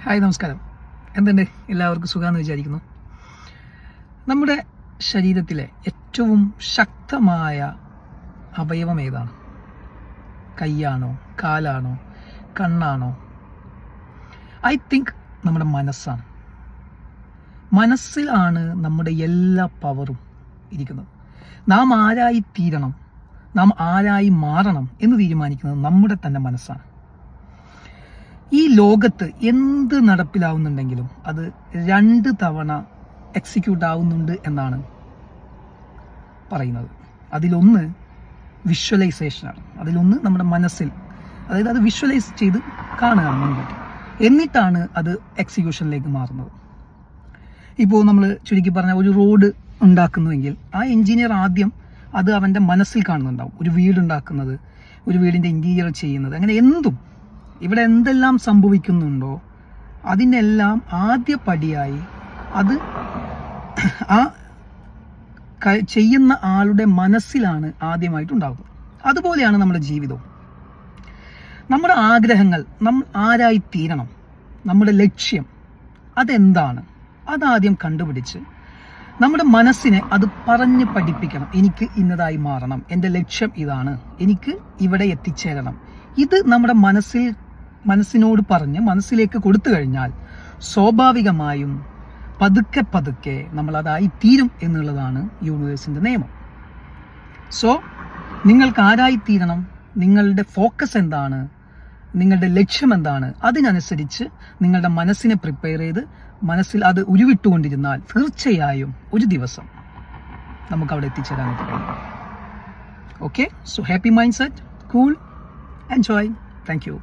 Hi, നമസ്കാരം. എന്തുണ്ട്? എല്ലാവർക്കും സുഖമാണെന്ന് വിചാരിക്കുന്നു. നമ്മുടെ ശരീരത്തിലെ ഏറ്റവും ശക്തമായ അവയവം ഏതാണ്? കൈയാണോ, കാലാണോ, കണ്ണാണോ? ഐ തിങ്ക് നമ്മുടെ മനസ്സാണ്. മനസ്സിലാണ് നമ്മുടെ എല്ലാ പവറും ഇരിക്കുന്നത്. നാം ആരായി തീരണം, നാം ആരായി മാറണം എന്ന് തീരുമാനിക്കുന്നത് നമ്മുടെ തന്നെ മനസ്സാണ്. ഈ ലോകത്ത് എന്ത് നടപ്പിലാവുന്നുണ്ടെങ്കിലും അത് 2 തവണ എക്സിക്യൂട്ട് ആവുന്നുണ്ട് എന്നാണ് പറയുന്നത്. അതിലൊന്ന് വിഷ്വലൈസേഷനാണ്. അതിലൊന്ന് നമ്മുടെ മനസ്സിൽ, അതായത് അത് വിഷ്വലൈസ് ചെയ്ത് കാണുകയാണ് മുൻപോട്ട്, എന്നിട്ടാണ് അത് എക്സിക്യൂഷനിലേക്ക് മാറുന്നത്. ഇപ്പോൾ നമ്മൾ ചുരുക്കി പറഞ്ഞാൽ ഒരു റോഡ് ഉണ്ടാക്കുന്നുവെങ്കിൽ ആ എഞ്ചിനീയർ ആദ്യം അത് അവൻ്റെ മനസ്സിൽ കാണുന്നുണ്ടാവും. ഒരു വീടുണ്ടാക്കുന്നത്, ഒരു വീടിൻ്റെ ഇൻറ്റീരിയർ ചെയ്യുന്നത്, അങ്ങനെ എന്തും ഇവിടെ എന്തെല്ലാം സംഭവിക്കുന്നുണ്ടോ അതിനെല്ലാം ആദ്യ പടിയായി അത് ആ ചെയ്യുന്ന ആളുടെ മനസ്സിലാണ് ആദ്യമായിട്ടുണ്ടാകുന്നത്. അതുപോലെയാണ് നമ്മുടെ ജീവിതവും. നമ്മുടെ ആഗ്രഹങ്ങൾ, നമ്മൾ ആരായി തീരണം, നമ്മുടെ ലക്ഷ്യം അതെന്താണ്, അതാദ്യം കണ്ടുപിടിച്ച് നമ്മുടെ മനസ്സിനെ അത് പറഞ്ഞ് പഠിപ്പിക്കണം. എനിക്ക് ഇന്നതായി മാറണം, എൻ്റെ ലക്ഷ്യം ഇതാണ്, എനിക്ക് ഇവിടെ എത്തിച്ചേരണം. ഇത് നമ്മുടെ മനസ്സിനോട് പറഞ്ഞ് മനസ്സിലേക്ക് കൊടുത്തു കഴിഞ്ഞാൽ സ്വാഭാവികമായും പതുക്കെ പതുക്കെ നമ്മൾ അതായി തീരും എന്നുള്ളതാണ് യൂണിവേഴ്സിൻ്റെ നിയമം. സോ നിങ്ങൾക്ക് ആരായി തീരണം, നിങ്ങളുടെ ഫോക്കസ് എന്താണ്, നിങ്ങളുടെ ലക്ഷ്യം എന്താണ്, അതിനനുസരിച്ച് നിങ്ങളുടെ മനസ്സിനെ പ്രിപ്പയർ ചെയ്ത് മനസ്സിൽ അത് ഉരുവിട്ടുകൊണ്ടിരുന്നാൽ തീർച്ചയായും ഒരു ദിവസം നമുക്ക് അവിടെ എത്തിച്ചേരാനായിട്ട് കഴിയും. Okay, so happy mind set, cool, enjoy. Thank you.